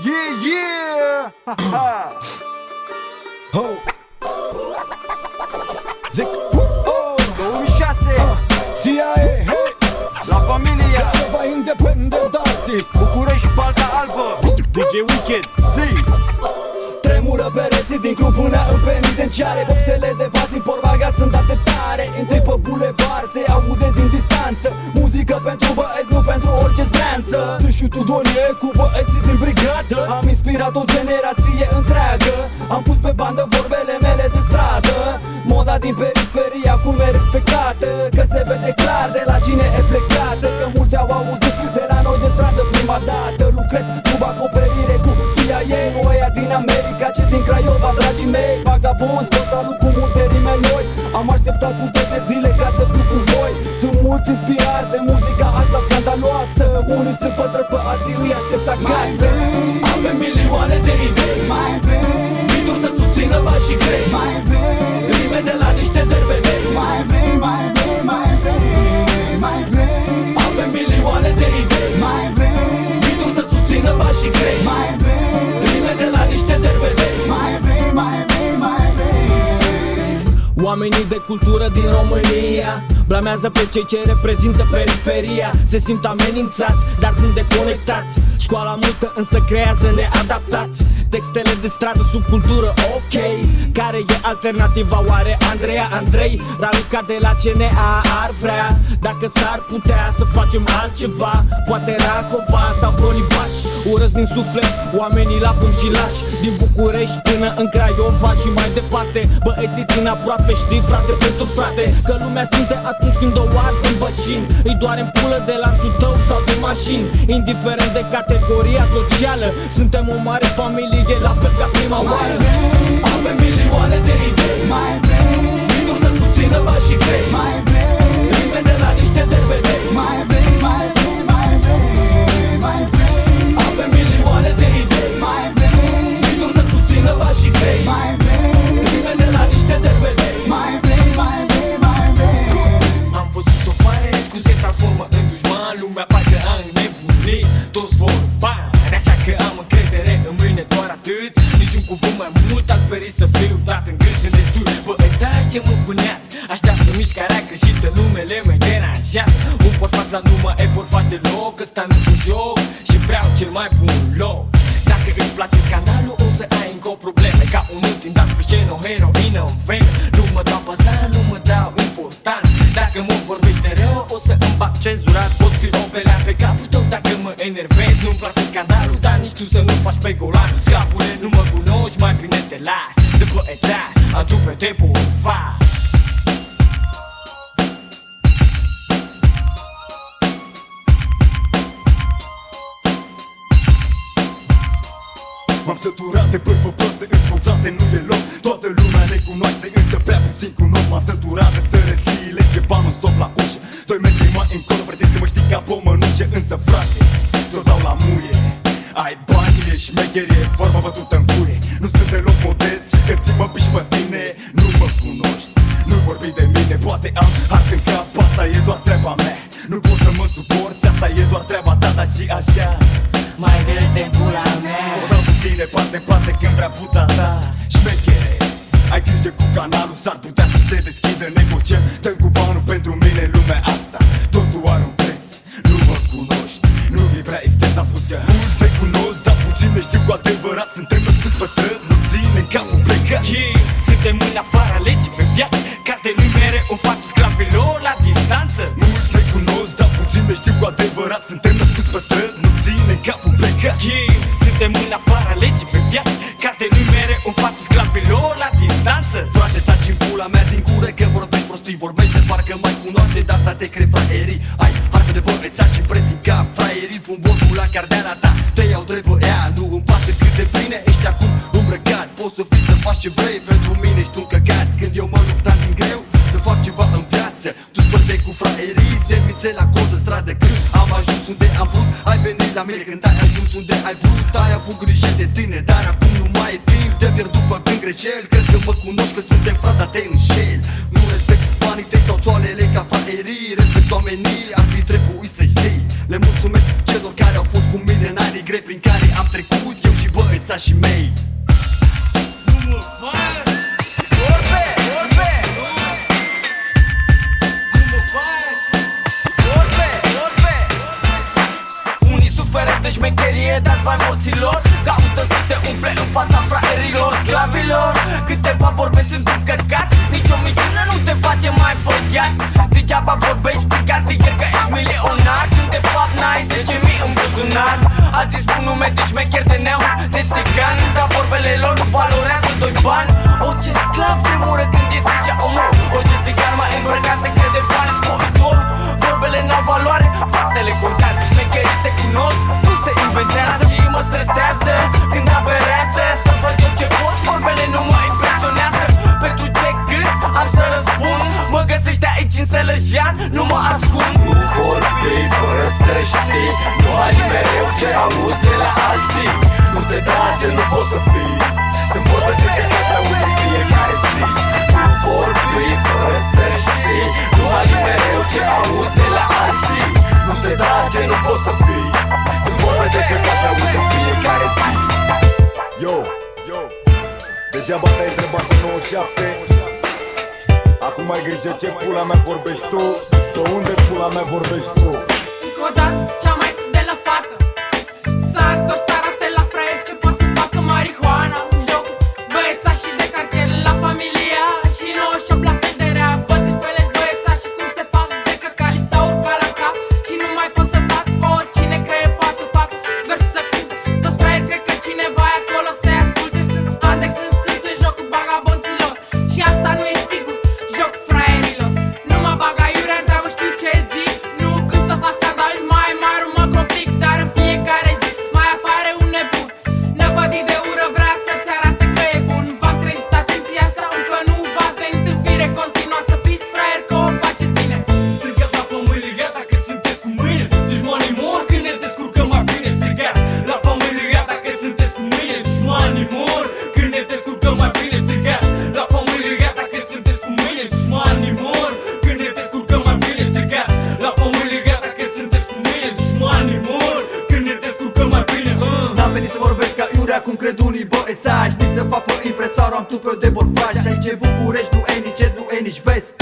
yeah! Oh. Zic 2006 CIA, hey. La familia Craiova independent artist. București, Balta Albă DJ Wicked. Zi! Tremură pereții din club până în penitenciare. Boxele de bas din Porbaga sunt date tare. Intri pe bulevard, se aude din distanță. Muzică pentru băieți, nu pentru orice stranță. Sunt și Tudorie cu băieții din brigadă. Am inspirat o generație întreagă. Am pus pe bandă vorbele mele de stradă. Moda din periferie acum e respectată. Că se vede clar de la cine e plecată. Că mulți au auzit de la noi de stradă prima dată. Lucrez sub acoperire cu CIA. Oia din America, ce din Craiova, dragii mei. Vagabonzi, vă salut cu multe rime noi. Am așteptat sute de zile ca să fiu cu voi. Sunt mulți inspirați de muzica asta scandaloasă. Unii sunt păstrăți, pe alții îi aștept acasă. Avem milioane de idei, mai vrei beat-uri să susțină pașii grei, mai vrei rime de la niște derbedei, mai vrei, mai vrei, mai vrei, mai vrei. Avem milioane de idei, mai vrei beat-uri să susțină pașii grei, mai vrei rime de la niște derbedei, mai vrei, mai vrei, mai vrei. Oamenii de cultură din România blamează pe cei ce reprezintă periferia. Se simt amenințați, dar sunt deconectați. Școala multă însă creează neadaptați. Textele de stradă sub cultură, ok. Care e alternativa oare? Andreea Andrei, Raluca de la CNA ar vrea. Dacă s-ar putea să facem altceva, poate Rahova sau Colibaș. Urăți din suflet oamenii la pum și lași. Din București până în Craiova și mai departe. Băieții din aproape știi, frate pentru frate. Că lumea simte atunci când o arzi în bășini. Îi doare în pulă de lanțul tău sau de mașini. Indiferent de categoria socială, suntem o mare familie, la fel ca prima oară. Avem milioane de idei, mai vrei beat-uri să susțină pașii grei, mai vrei rime de la niște derbedei, mai vrei, mai vrei, mai vrei, mai vrei. Avem milioane de idei, mai vrei beat-uri să susțină pașii grei, mai vrei rime de la niște derbedei, mai vrei, mai vrei, mai vrei. Am văzut o pare, scuze transformă în dușman. Lumea parcă a înnebunit, toți vor bani. Așa că am încredere în mine, doar atât. Niciun cuvânt mai mult, ar feri să fiu dat în gând. Sunt destul băiețași ce mă vânează. Așteaptă mișcarea greșită, numele mă deranjează. Un porfaș la numai e porfaș deloc. Ăsta nu un joc și vreau cel mai bun loc. Dacă îți place scandalul, o să ai încă o probleme. Ca un ultim dat pe scenă, o heroină în venă. Nu mă dau păsat, nu mă dau important. Dacă mă vorbești de rău, o să îmi bag cenzurat. Pot fi o pelea pe capul tău dacă mă enervez. Nu-mi place scandalul, dar nici tu să nu faci pe golan. Sclavule, nu mă cunoști, mai bine te lași. Să băiețași, am trupe de bufat. M-am săturat de bârfă proastă, îți frate, nu deloc. Toată lumea ne cunoaște, însă prea puțin cunosc. M-am săturat de sărăciile ce banul stop la ușă. 2 metri mai încolo, pretinzi că mă știi ca pe o mănușă. Însă frate, ți-o dau la muie. Ai bani, e șmecherie, vorba bătută în cuie. Nu sunt deloc modest și că ți mă piși pe tine. Nu mă cunoști, nu vorbi de mine. Poate am ars în cap, asta e doar treaba mea. Nu poți să mă suporți, asta e doar treaba ta, dar și așa Mai dă-te pula mea. o dau cu tine parte când vrea puța ta. Șmechere, ai grijă cu canalul, s-ar putea să se deschidă. Negociem, dăm cu banul, pentru mine lumea asta totul are un preț. Nu mă cunoști, nu vii prea isteț. Am spus că mulți te cunosc, dar puțin ne știu cu adevărat. Suntem născuți pe străzi, nu ținem capul plecat. Suntem în afara legii pe viață. Cartelui mereu în față, sclavilor la distanță. Mulți te cunosc, dar puțin ne știu cu adevărat. Suntem născuți pe străzi, nu ținem capul plecat. Suntem în afara legii pe viață. Cartelui mereu în față, sclavilor la distanță. Frate, taci în pula mea din gură că vorbești prostii. Vorbești de parcă mai cunoaște, de asta te crezi fraierii. Ai harfe de băiețași și preț în cap. Fraierii pun botul la cardeala ta, te iau drept pe ea. Nu îmi pasă cât de bine ești acum îmbrăcat. Poți să fii să faci ce vrei, pentru mine ești un căcat. Când eu mă luptam din greu să fac ceva în viață, tu spărgeai cu fraierii, semințe la cod în stradă. Când am ajuns unde am vrut, ai venit la mine. Când ai ajuns unde ai vrut, ai avut grijă de tine. Dar acum nu mai e timp de pierdut făcând greșeli. Crezi că mă cunoști, că suntem frate, dar te înșel. Nu respect banii tăi sau țoalele ca fraierii. Respect oamenii, ar fi trebuit să știi. Le mulțumesc celor care au fost cu mine în anii grei prin care am trecut. Eu băiețașii mei. De șmecherie, dați bani moților. Caută să se umfle în fața fraierilor, sclavilor. Câteva vorbe sunt un căcat, nici o minciună nu te face mai băiat. Degeaba vorbești pe cartier că ești milionar, când de fapt n-ai 10.000 în buzunar. Alții spun nume de șmecher, de neam, de țigan, dar vorbele lor nu valorează doi bani. Orice sclav tremură când e zicea omul, orice țigan mai îmbrăcat se crede fani sporitorul. Vorbele n-au valoare, faptele contează, șmecherii se cunosc, nu se inventează. Și mă stresează când aberează, să văd eu ce pot, vorbele nu mă impresionează. Pentru ce cât am să răspund, mă găsești aici în Sălăjan, nu mă ascund. Nu vorbi fără să știi, nu ai mereu ce auzi de la alții. Nu te trage, nu poți să fii, sunt vorbe de care te aud în fiecare zi. Nu vorbi fără să știi, nu ai mereu ce auzi de la alții. Nu te trage, nu poți să fii, sunt vorbe de care te aud în fiecare zi. Yo, degeaba te-ai întrebat în 97. Acum ai grijă ce pula mea vorbești tu, de unde pula mea vorbești tu. Încă o dată, cea mai fidelă fată s-a întors să arate la fraier ce poate să facă marihuana. Un joc, băiețașii de cartier la familia și 98 la fel de rea. Văd înțelegi băiețașii cum se fac de căcali s-au urcat la cap și nu mai pot să tac. Oricine crede poate să fac vers să cânt. Toți fraieri cred că cineva e acolo să-i asculte. Sunt ani de când sunt în jocul bagabonților și asta nu e sigur, joc fraierilor. Nu mă bag aiurea, întreabă știu ce zic. Nu când să fac scandal mai mare mă complic, dar în fiecare zi mai apare un nebun năpădit de ură, vrea să-ți arate că e bun. V-am trezit atenția sau încă nu v-ați venit în fire? Continua să fiți fraieri că o faceți bine. Strigați la familia dacă sunteți cu mine, dușmanii mor când ne descurcăm mai bine. Strigați la familia dacă sunteți cu mine, dușmanii mor când ne descurcăm mai bine. Strigați la familia dacă sunteți cu mine, dușmanii mor când ne descurcăm mai bine. Strigați la familia dacă sunteți cu mine, dușmanii mor când ne descurcăm mai bine. N-am venit să vorbesc ca iurea cum cred unii băiețași, nici să fac pe impresarul, am tupeu de borfași. Aici e București, nu e nici est, nu e nici vest.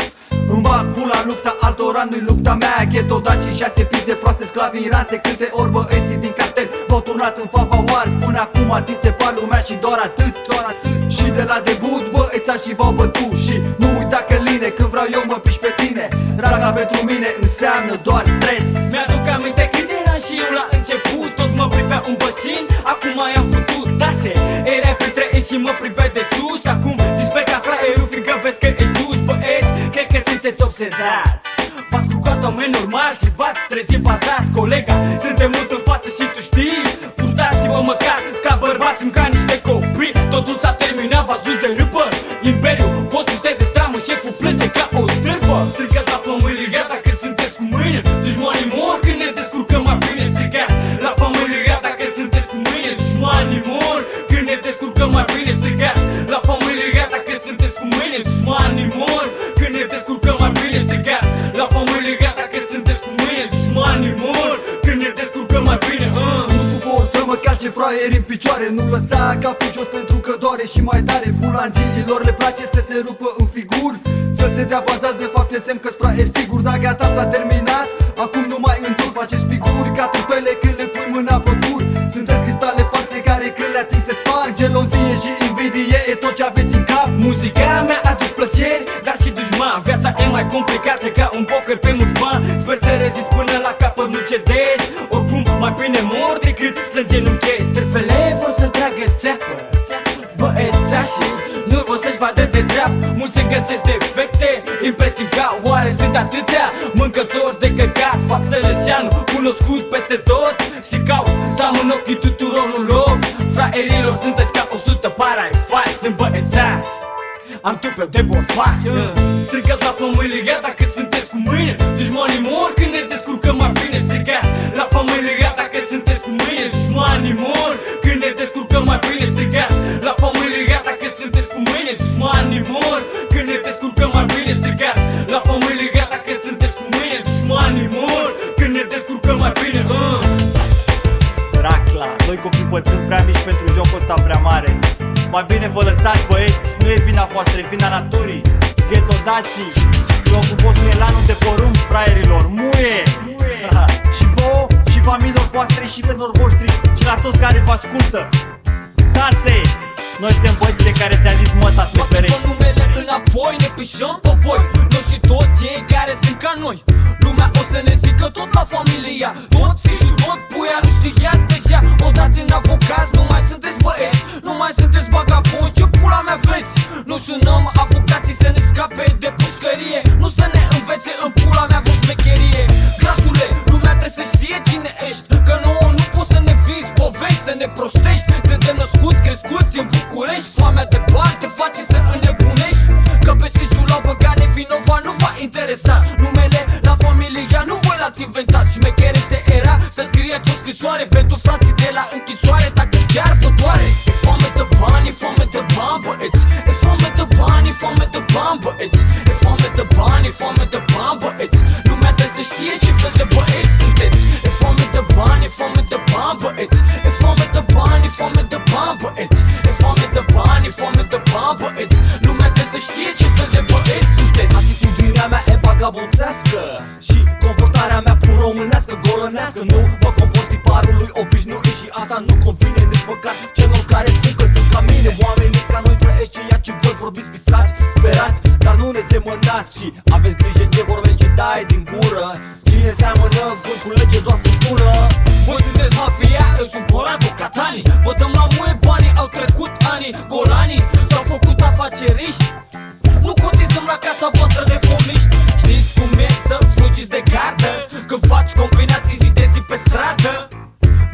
Îmi bag pula lupta altora, nu-i lupta mea. Ghetto daci și 6 pic de proaste sclavi în ras. De câte ori băieții din cartel v-au turnat în fava oară. Până acum ți țepa lumea și doar atât, doar atât. Și de la debut băiețașii v-au bătut. Și nu uita că line, când vreau eu mă piși pe tine. Raga pentru mine înseamnă doar stres. Mi-aduc aminte când eram și eu la început, toți mă priveau în bășin, acum i-am futut tase. Erai printre ei și mă priveai de sus, acum disper ca fraierul fiindcă vezi că ești dus. Băieți, cred că sunteți obsedați, v-ați culcat oameni normali și v-ați trezit bazați. Colega, suntem mult în față și tu știi, purtați-vă măcar ca bărbați, nu ca niște copii. Totul s-a terminat, v-ați dus de râpă, imperiul vostru se destramă, șeful plece ca o târfă. Strigați la familia dacă sunteți cu mine, dușmanii mor când ne descurcăm mai bine. Strigați la familia dacă sunteți cu mine, dușmanii mor când ne descurcăm mai bine. Strigați la familia dacă sunteți cu mine, dușmanii mor când ne descurcăm mai bine. Strigați la familia dacă sunteți cu mine, dușmanii mor când ne descurcăm mai bine. Nu suport să mă calce fraieri în picioare. Nu lăsa capul jos pentru că doare și mai tare. Bulangiilor le place să se rupă în figuri, să se dea bazați, de fapt e semn că-s fraieri sigur. Dar gata, s-a terminat, acum nu mai întur. Faceți figuri ca trufele când le pui mâna pe dur. Sunteți cristale false care când le atingi se sparg. Gelozie și invidie e tot ce aveți în cap. Muzica mea a adus plăceri, dar și dușman. Viața e mai complicată ca un poker pe mulți bani. Sper să rezist până la capăt, nu cedezi. Oricum mai bine mor decât să îngenunchezi. Trăfele vor să întreagă țeapă, băiețașii nu vor să-și vadă de dreap. Mulți îmi găsesc defecte, impresii ca oare sunt atâția mâncători de căcat. Fac Sălășanu cunoscut peste tot și caut să am în ochii tuturor un loc. Fraierilor sunteți ca 100 parai fai, sunt băiețași, am tupeu de borfași. Strigați la familia dacă sunteți cu mine, dușmanii mor când ne descurcăm mai bine. Strigați la familia dacă sunteți cu mine, dușmanii mor când ne descurcăm mai bine. Strigați la familia dacă sunteți cu mine, dușmanii mor când ne descurcăm mai bine. Strigați la familia dacă sunteți cu mine, dușmanii mor când ne descurcăm mai bine. Rac clar. Noi copii bătrâni prea mici pentru jocul ăsta prea mare. Mai bine vă lăsați, băieți, nu e vina voastră, e vina naturii. Ghetodații, eu cu vostru elanul de porumb, fraierilor, muie! Și vouă, și familiilor voastre, și pentru voștri, și la toți care vă ascultă. Tase! Noi suntem băieții care ți-a zis măta să te ferești. Mă numele înapoi, ne pișăm pe voi. Noi și toți cei care sunt ca noi. Lumea o să ne zică tot la familia. Toți și tot puia, nu știați deja. Odați în avocați, nu mai sunteți băieți, nu mai sunteți bagabonzi, ce pula mea vreți? Noi sunăm avocații să ne scape de pușcărie, nu să ne învețe în pula mea vreo șmecherie. Grasule, lumea trebuie să știe cine ești, că nouă nu poți să ne vizi povești, să ne prostești. Suntem născuți, crescuți în București. Foamea de bani te face să înnebunești, că pe sejul la băgane vinovat nu va interesa. Numele la familia nu voi l-ați inventat. Șmecherește era să scrieți o scrisoare pentru frații de la închisoare, dacă chiar vă doare. E foame de bani, e foame de bani, băieți. E foame de bani, e foame de bani, băieți. E foame de bani, e foame de bani, băieți. Lumea trebuie să știe ce fel de băieți sunteți. E foame de bani, e foame de bani, băieți. E foame de bani, e foame de bani, băieți. E foame de bani, e foame de bani, băieți. Lumea trebuie să știe ce fel de băieți sunteți. Atitudinea mea e vagabonțească și comportarea mea pur românească, golănească. Nu mă comport tiparului obișnuit și asta nu convine nici măcar celor care spun că sunt ca mine. Oamenii ca noi trăiesc ceea ce voi vorbiți, visați, sperați, dar nu ne semănați. Și aveți grijă ce vorbești, ce dai din gură. Cine seamănă vânt culege doar furtură. Voi sunteți mafia, eu sunt Corrado Catani. Vă dăm la muie banii, au trecut ani. Golanii s-au făcut afaceriști. Nu cotizăm la casa voastră de fomiști. Știți cum e să fugiți de gardă când faci combinații zi de zi pe stradă.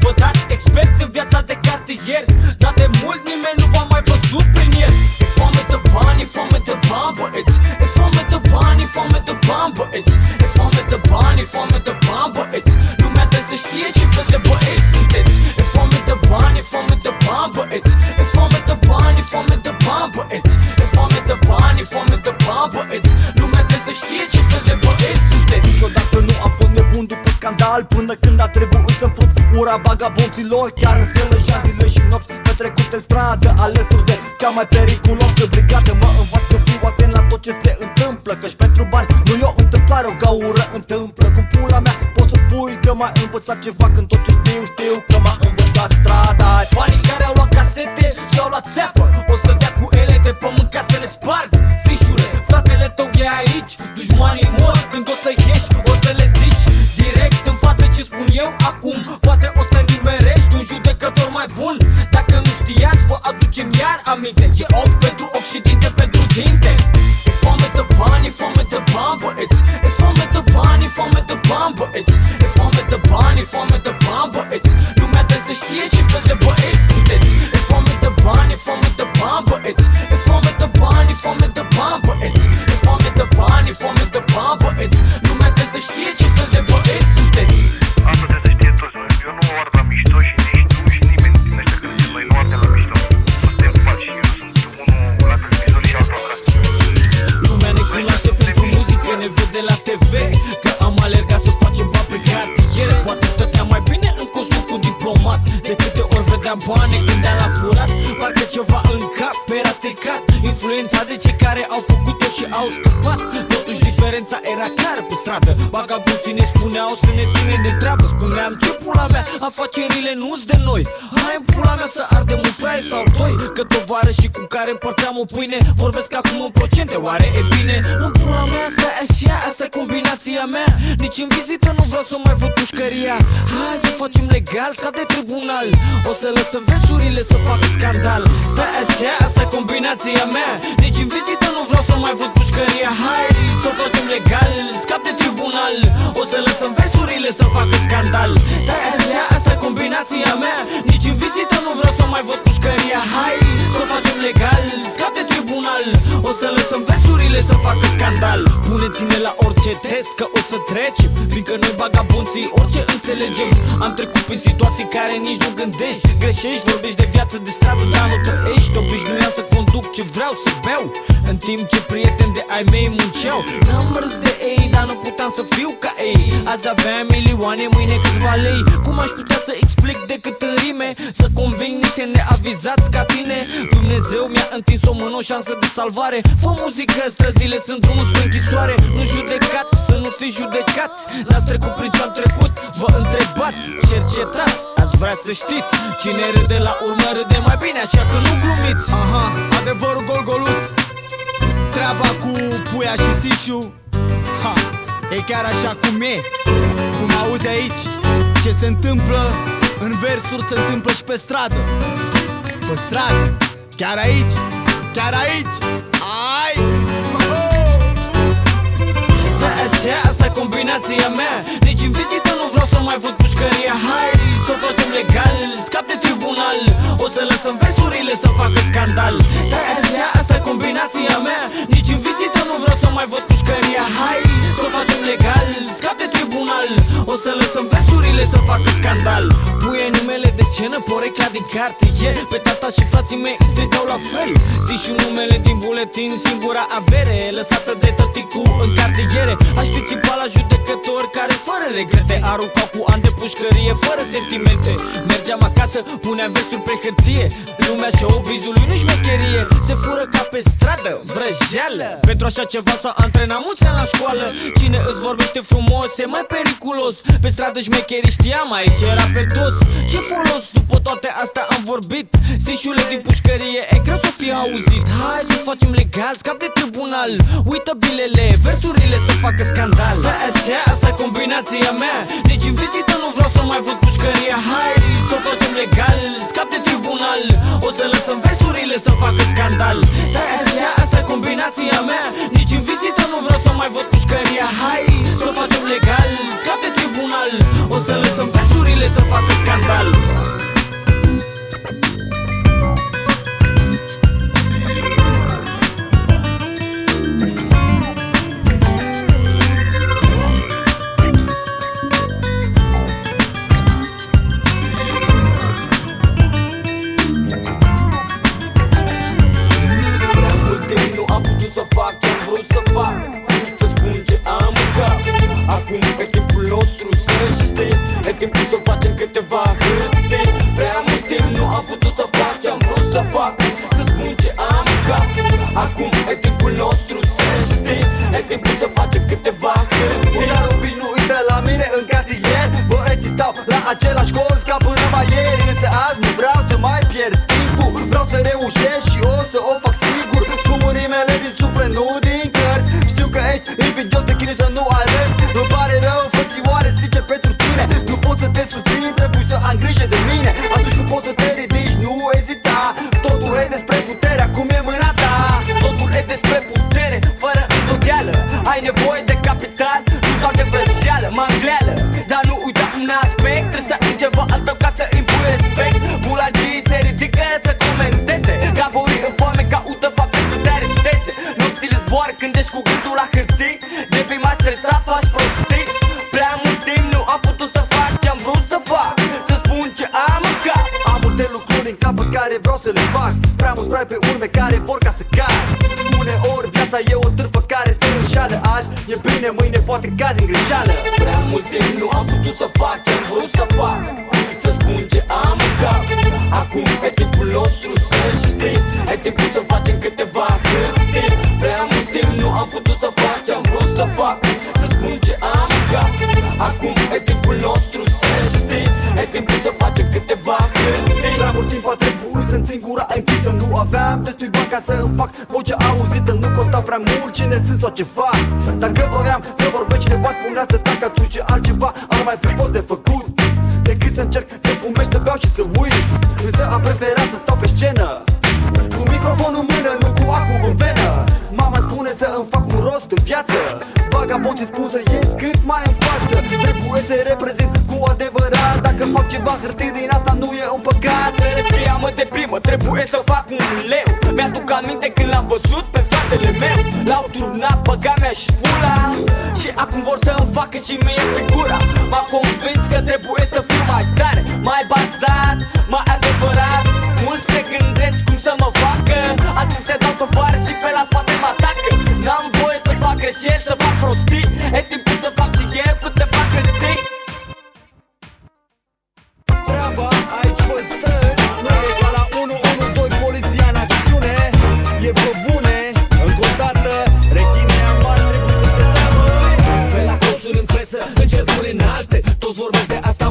Vă dați experți în viața de cartier, dar de mult nimeni nu v-a mai văzut prin el. E foame de bani, e foame de bani, băieți. E foame de bani, e foame de bani, băieți. E foame de bani, e foame de bani, băieți. Lumea trebuie să știe ce fel de băieți sunteți. E foame de bani, e foame de bani, băieți. E foame de bani, e foame de bani, băieți. E foame de bani, e foame de bani, băieți. Lumea trebuie să știe ce fel de băieți sunteți. Niciodată nu am fost nebun după scandal, până când a trebuit să-mi frut ura bagabonților. Chiar în selăja zile și nopți petrecute în stradă, alături de cea mai periculosă brigadă. Mă învaț să fiu atent la tot ce se întâmplă, căci pentru bani nu e o întâmplare, o gaură întâmplă. Cum pula mea poți să spui că m-ai învățat ceva, când tot ce știu, știu că m-a învățat strada. Banii care au luat casete și-au luat țeapă, o să dea cu ele de pământ ca să le sparg. Zișule, fratele tău e aici, dușmanii mor când o să ieși, o să le zici direct în față ce spun eu acum. Poate o să nimerești un judecător mai bun. Dacă nu știați, vă aducem iar aminte. E ochi pentru ochi și dinte pentru dinte. E foame de bani, e foame de bani, băieți. E foame de bani, e foame de bani, băieți. E foame de bani, e foame de bani, băieți. Lumea trebuie să știe ce fel de băieți sunteți. E foame de bani, e foame de bani, băieți. E foame de bani, e foame de bani, băieți. E foame de bani, e foame de bani, băieți. Lumea trebuie să știe ce fel de băieți sunteți. Asta trebuie să știe toți, mă. Eu nu ard la mișto și nici tu și nimeni din ăștia care zic, noi nu ardem la mișto. Suntem faci, eu sunt unul la televizor și altul acasă. Lumea ne cunoaște pentru muzică, ne vede la TV, că am alergat să facem bani pe cartier. Poate stăteam mai bine în cosmul cu diplomat, de câte ori vedeam bani când le-a furat. Parcă ceva în cap era stricat, influența de cei care au făcut-o și au scăpat. Totuși diferența era clară pe stradă, vagabonții ne spuneau să ne ținem de treabă. Spuneam ce pula mea, afacerile nu-s de noi. Hai în pula mea să ardem un fraier sau doi, că tovarășii cu care împărțeam o pâine vorbesc acum în procente, oare e bine? În pula mea asta e așa, asta e combinația mea. Nici în vizită nu vreau să mai văd pușcăria. Hai să facem legal, ca de tribunal. O să lăsăm versurile să facă scandal. Stai așa, asta e combinația mea. Nici în vizită nu vreau să mai văd pușcăria. Hai să facem legal, scap de tribunal. O să lăsăm versurile să facă scandal. Stai așa, asta e combinația mea. Nici în vizită nu vreau să mai văd pușcăria. Hai să facem legal, scap de tribunal. O să lăsăm versurile să facă scandal. Puneți-ne la orice test că o să trecem, fiindcă noi bagabonții orice înțelegem. Am trecut prin situații care nici nu gândești. Greșești, vorbești de viață de stradă, dar nu trăiești. Obișnuiam să conduc ce vreau să beau, în timp ce prieteni de ai mei munceau. N-am râs de ei, dar nu puteam să fiu ca ei. Azi aveam milioane, mâine câțiva lei. Cum aș putea să explic decât în rime conving niște neavizați ca tine. Dumnezeu mi-a întins o mână, o șansă de salvare. Fă muzică, străzile sunt drumul spre închisoare. Nu judecați, să nu fiți judecați. N-ați trecut prin ce-am trecut, vă întrebați, cercetați. Ați vrea să știți, cine râde la urmă râde mai bine, așa că nu glumiți. Aha, adevărul golgoluț. Treaba cu Puia și Sișu, ha, e chiar așa cum e. Cum auzi aici, ce se întâmplă în versuri se întâmplă și pe stradă. Pe stradă, chiar aici, chiar aici. Ai! Stai așa, asta e combinația mea. Nici în vizită nu vreau să mai văd pușcăria. Hai, să o facem legal, scap de tribunal. O să lăsăm versurile să facă scandal. Stai așa, asta e combinația mea. Nici în vizită nu vreau să mai văd pușcăria. Hai, să o facem legal, scap de tribunal. O să lăsăm versurile să facă scandal. Puie numele de scenă, porecla din cartier. Pe tata și frații mei îi strigau la fel. Zi și numele din buletin, singura avere lăsată de tăticu în cartiere. Aș fi țipat la judecători care fără regrete aruncau cu ani de pușcărie, fără sentimente. Mergeam acasă, puneam versuri pe hârtie. Lumea showbizului nu șmecherie. Se fură ca pe stradă, vrăjeală. Pentru așa ceva s-a antrenat mulți ani la școală. Cine îți vorbește frumos e mai periculos. Pe stradă șmecherii știam, aici era pe dos. Ce folos, după toate astea am vorbit. Sișule din pușcărie, e greu să fie auzit. Hai să facem legal, scap de tribunal. Uită bilele, versurile să facă scandal. Stai așa, asta e combinația mea. Nici în vizită nu vreau să mai văd pușcăria. Hai să facem legal, scap de tribunal. O să lăsăm versurile să facă scandal. Stai așa, asta e combinația mea. Nici în vizită nu vreau să mai văd pușcăria. Hai să facem legal, scap de tribunal. O să lăsăm versurile să facă scandal. Acum e timpul nostru să știi. E timpul să facem câteva hârtii. Prea mult timp nu am putut să fac ce-am vrut să fac. Să spun ce am în cap. Acum e timpul nostru să știi. E timpul să facem câteva hârtii. Dar obiș nu intră la mine în cartier. Băieții stau la același colț ca până mai ieri. Însă azi nu vreau să mai pierd timpul. Vreau să reușesc și o să o fac sigur. Spun rimele din suflet, nu din cărți. Știu că ești invidios, te chinui să nu arăți. Îmi pare rău, frățioare, zice pentru tine. Nu pot să te susțin, trebuie să am grijă de mine. Atunci când poți să te ridici, nu ezita. Totul e despre puterea, cum e mâna ta. Totul e despre putere, fără îndoială. Ai nevoie de capital, nu doar de vrăjeală, mangleală. Dar nu uita un aspect, trebuie să ai ceva al tău ca să impui respect. Bulagii se ridică să comenteze. Gaborii în foame caută fapte să te aresteze. Nopțile zboară când ești cu gândul la hârtii. Devii mai stresat, faci prostii. Prea mult timp nu am putut să fac ce-am vrut să fac. Să spun ce am în cap. Am multe lucruri în cap pe care vreau să le fac. Prea mulți fraieri pe urme care vor ca să cad. Uneori viața e o târfă care te înșală. Azi e bine, mâine poate cazi în greșeală. Prea mult timp nu am putut să fac ce-am vrut să fac. Să spun ce am în cap. Acum e timpul nostru să știi. E timpul să facem câteva hârtii. Prea mult timp nu am putut să fac ce-am vrut să fac. Să spun ce am în cap. Acum e timpul nostru să știi. E timpul să facem câteva hârtii. Prea mult timp a trebuit să-mi țin gura închisă. Nu aveam destui bani ca să îmi fac vocea auzită. Nu conta prea mult cine sunt sau ce fac. Dacă vroiam să vorbesc cineva spunea să tac. Atunci altceva ar mai fi fost de făcut decât să încerc să fumez, să beau și să uit. Însă am preferat să stau pe scenă cu microfonul în mână, nu cu acul în venă. Mama spune să îmi fac un rost în viață. Vagabonții spun să ies cât mai în față. Trebuie să reprezint cu adevărat. Dacă fac ceva hârtii din asta nu e un păcat. Sărăcia mă deprimă, trebuie să fac un leu. Mi-aduc aminte când l-am văzut pe fratele meu. L-au turnat băga mea și pula. Și acum vor să îmi facă și mie figura. M-a convins că trebuie să fiu mai tare, mai bazat, mai adevărat. Mulți se gândesc cum să mă facă. Alții se dau tovară și pe la spate mă atacă. N-am voie să fac greșeli, să fac prostii. E timpul să fac și eu câteva hârtii. Treaba aici vă stăți.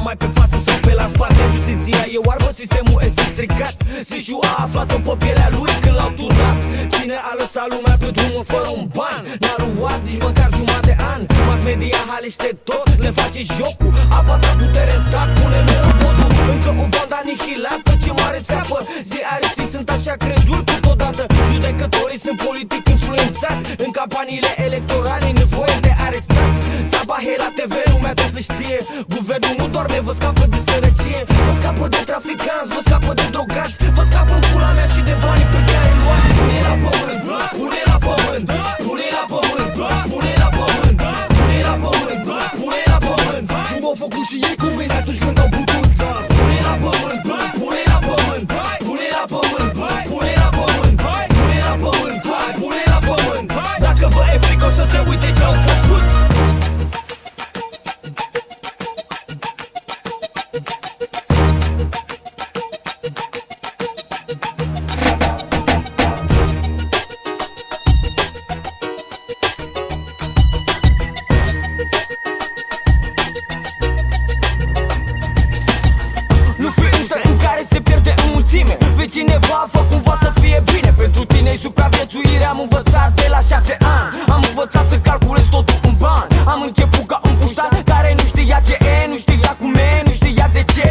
mai pe față sau pe la spate. Justiția e oarbă, sistemul este stricat. Zișu a aflat-o pe pielea lui când l-au turnat. Cine a lăsat lumea pe drumul fără un ban? N-a luat nici măcar jumătate de an. Mass media halește tot, le face jocul. A patra putere în stat, pune-ne robotul. Încă o bandă anihilată, ce mare țeapă. Ziariștii sunt așa creduli câteodată. Judecătorii sunt politic influențați. În campaniile electorale e nevoie de arestați. Sabahe la TV, lumea trebuie să știe. Guvernul nu doarme, vă scapă de sărăcie. Vă scapă de traficanți, vă scapă de drogați. Vă scapă în pula mea și de banii pe care îi luați. Pune la pământ, pune la pământ, pune la pământ, pune la pământ, pune la pământ, pune la pământ. Cum au făcut și ei cu mine atunci când au putut. Pune la pământ, pune la pământ, pune la pământ, pune la pământ, pune la pământ, pune la pământ. Dacă vă e frică o să se uite ce au făcut. Vei cineva, fă cumva să fie bine. Pentru tine-i supraviețuire. Am învățat de la 7 ani. Am învățat să calculez totul în bani. Am început ca un puștan care nu știa ce e, nu știa cum e, nu știa de ce.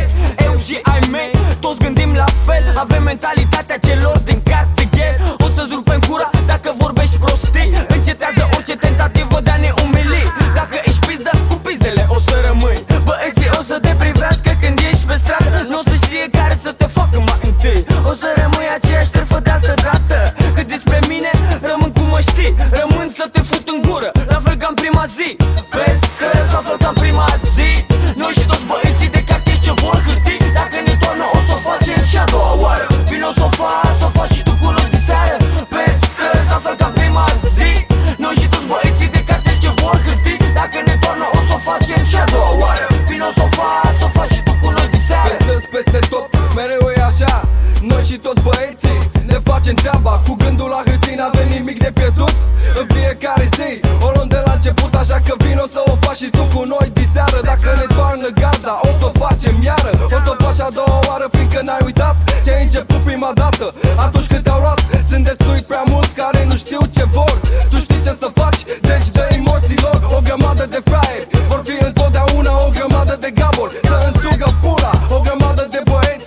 Eu și ai mei, toți gândim la fel. Avem mentalitatea celor din cartier. O să-ți rupem cura dacă vorbești prostii. Încetează orice tentativă de a ne umili. Dacă ești pizdă, cu pizdele o să rămâi. Băieții o să te privească când ești pe stradă. Nu o să știe care să te facă mai întâi. O să rămâi aceeași trăfă de altă dată. Cât despre mine, rămân cum mă știi. Rămân să te fut în gură, la fel ca în prima zi. Pe străzi, la fel ca în prima zi. Noi și toți băieții de cartier ce vor hârtii. Dacă ne toarnă, o să o facem și a doua oară. Vino să o faci și tu cu noi de seară. Pe străzi, la fel ca în prima zi. Noi și toți băieții de cartier ce vor hârtii. Dacă ne toarnă, o să o facem și a doua oară. Vino să o faci și tu cu noi de seară. Peste tot, mereu e așa. Noi și toți băieții ne facem treaba. Cu gândul la hârtii n-avem nimic de pierdut. În fiecare zi, o luăm de la început. Așa că vino să o faci și tu cu noi diseară. Dacă ne toarnă garda, o să o facem iară. O să o faci a doua oară, fiindcă n-ai uitat ce ai început prima dată. Atunci când te-au luat, sunt destui prea mulți care nu știu ce vor. Tu știi ce să faci, deci dă emoțiilor. O grămadă de fraieri vor fi întotdeauna o grămadă de gabori să însugă pula. O grămadă de băieți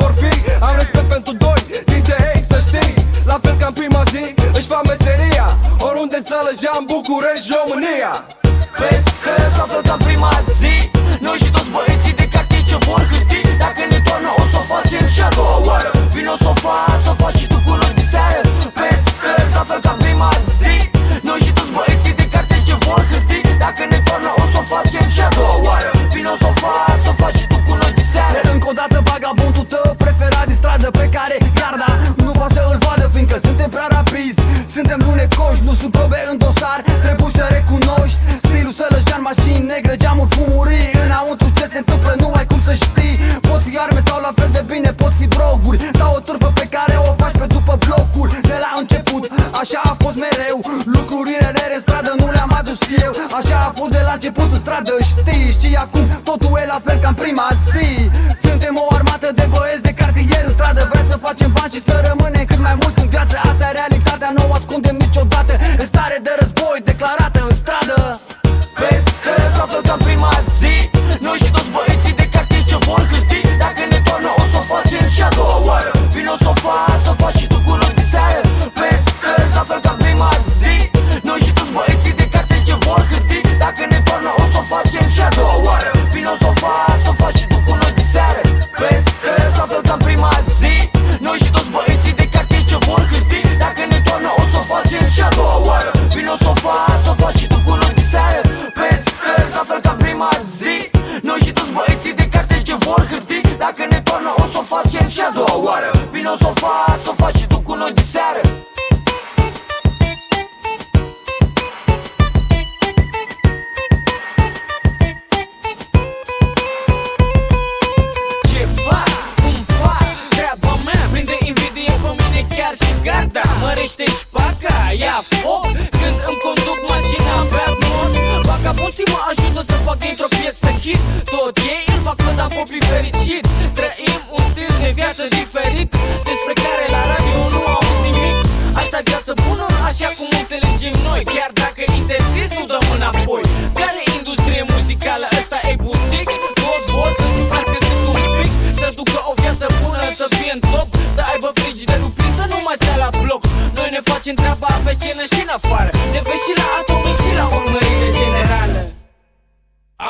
vor fi. Am respect pentru doi dintre ei, să știi. La fel ca în prima zi, își fac meseria. Oriunde Sălăja, în București, România. Pe străzi, la fel ca în prima zi. Noi și toți băieții de cartier ce vor hârtii. Dacă ne toarnă, o să o facem și a doua oară. Vino să o faci și tu cu noi de seară. Pe străzi, la fel ca în prima zi. Noi și toți băieții de cartier ce vor hârtii. Dacă ne toarnă, o să o facem și a doua oară. Vino să o faci și tu cu noi de seară. Încă o dată vagabondul tău preferat din stradă, pe care garda nu poate să îl vadă, fiindcă suntem prea rapizi. Suntem lunecoși, nu sunt probe în dosar. Trebuie să recunoști stilul Sălăjean, mașini negre, geamuri, fumurii. Înăuntru ce se întâmplă nu ai cum să știi. Pot fi arme sau la fel de bine pot fi droguri, sau o turfă pe care o faci pe după blocuri. De la început, așa a fost mereu. Lucrurile rele în stradă nu le-am adus eu. Așa a fost de la început în stradă, știi acum totul e la fel ca în prima zi. Suntem o armată de băieți de cartier în stradă. Vrem să facem bani și să rămânem cât mai mult în viață. Asta e realitatea, nu o ascundem niciodată. În stare de război declarată în stradă. Pe străzi, la fel ca în prima zi. Noi și toți băieții de cartier ce vor hârtii. Dacă ne toarnă, o să o facem și a doua oară. Vino să o faci și tu cu noi de seară. Pe străzi, la fel ca în prima zi. Noi și toți băieții de cartier ce vor hârtii. Dacă ne toarnă, o să o facem și a doua oară. Vino să o faci și tu cu noi de seară. Pe străzi, la fel ca în prima zi. Noi și toți băieții de cartier ce vor hârtii. Dacă ne toarnă, o să o facem și a doua oară. Vino să o faci și tu cu noi de seară. Pe străzi, la fel ca în prima zi. Noi și toți băieții de cartier ce vor hârtii. Dacă ne toarnă, o să o facem și a doua oară. Vino să o faci și tu cu noi de seară. Ce fac? Cum fac? Treaba mea prinde invidie pe mine chiar și garda. Mărește șpaca, ia foc când îmi conduc mașina pe mod. Vagabonții mă ajută să fac dintr-o piesă hit. Tot ei îl fac am poplit fericit. Trăim un stil de viață diferit, despre care la radio nu auzi nimic. Asta viață bună, așa cum înțelegem noi, chiar dacă interzis nu dăm înapoi. Care industrie muzicală, ăsta e butic? Toți vor să ciupească cât un pic, să ducă o viață bună, să fie în top, să aibă frigiderul plin, să nu mai stea la bloc. Noi ne facem treaba pe scenă și în afară, ne vezi și la Atomic și la urmărire generală.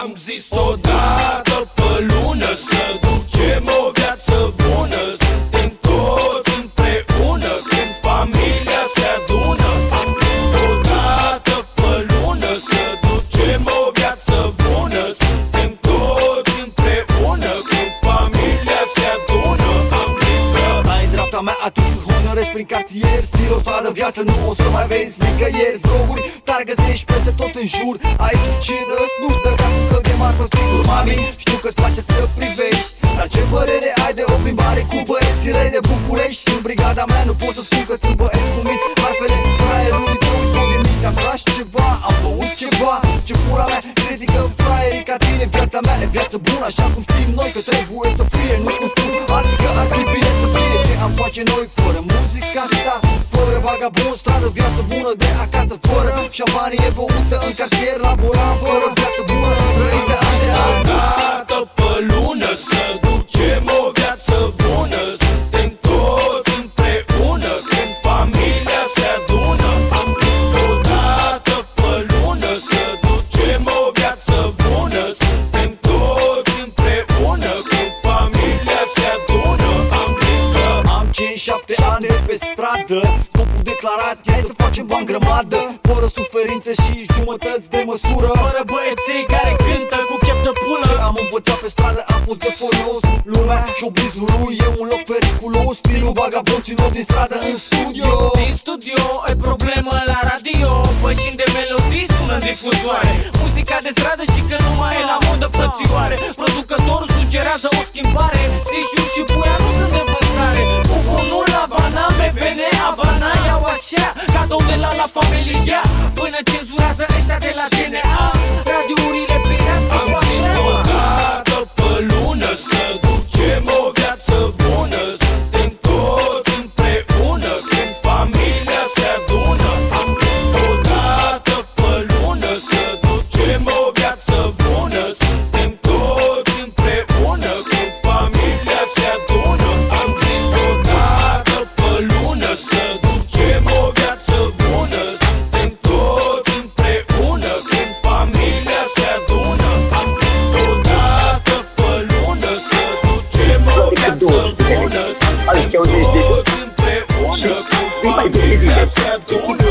Am zis odată pe lună să ducem o viață bună. Suntem toți împreună când familia se adună. Am zis odată pe lună să ducem o viață bună. Suntem toți împreună când familia se adună. Am zis să ai în dreapta mea atunci când honorezi prin cartier. Stilul ăsta de viață nu o să mai vezi nicăieri. Droguri tare găsești peste tot în jur. Aici și să-ți nu-ți dă seama că de marfă sigur. Mami, știu că-ți place să privești, dar ce părere ai de o plimbare cu băieții răi de București? În brigada mea nu pot să spun că sunt băieți cu minți. Marfele fraierului tău îi scot din minți. Am tras ceva, am băut ceva. Ce pula mea critică fraierii ca tine. Viața mea e viață bună, așa cum știm noi că trebuie să fie. Nu cum spun alții că ar fi bine să fie. Ce am face noi fără muzica asta? Fără vagabond, stradă, viață bună de acasă. Fără șampanie băută în cartier la volan. Fără viață bună trăită an de an. Odată pe lună să ducem o viață bună. Suntem toți împreună când familia se adună. Am zis odată pe lună să ducem o viață bună. Suntem toți împreună când familia se adună. Am zis că am 5-7 ani de pe stradă. Scopul declarat e să facem bani grămadă, fără suferință și jumătăți de măsură. Fără băieții care cântă cu chef de pulă. Ce am învățat pe stradă a fost de folos. Lumea showbiz-ului e un loc periculos. Stilul vagabond ținut din stradă în studio. Din studio e problemă la radio, pășind de melodii sună în difuzoare. Muzica de stradă ci că nu mai e la modă, frățioare. Producătorul sugerează o schimbare. Sișul și puia nu sunt de vânzare. Uful la Havana, MFN Havana. Iau așa, cadou de la familia, până cenzurează ăștia de la DNA. Radiourile pirate. Am zis odată pe lună să ducem o viață bună. Suntem toți împreună când familia se adună. Am zis odată pe lună să ducem o viață bună. Suntem toți împreună când familia se adună. Am zis odată pe lună să ducem o viață bună. Suntem toți împreună când familia se adună. Am zis odată pe lună să ducem o viață bună. Suntem toți împreună când familia se adună.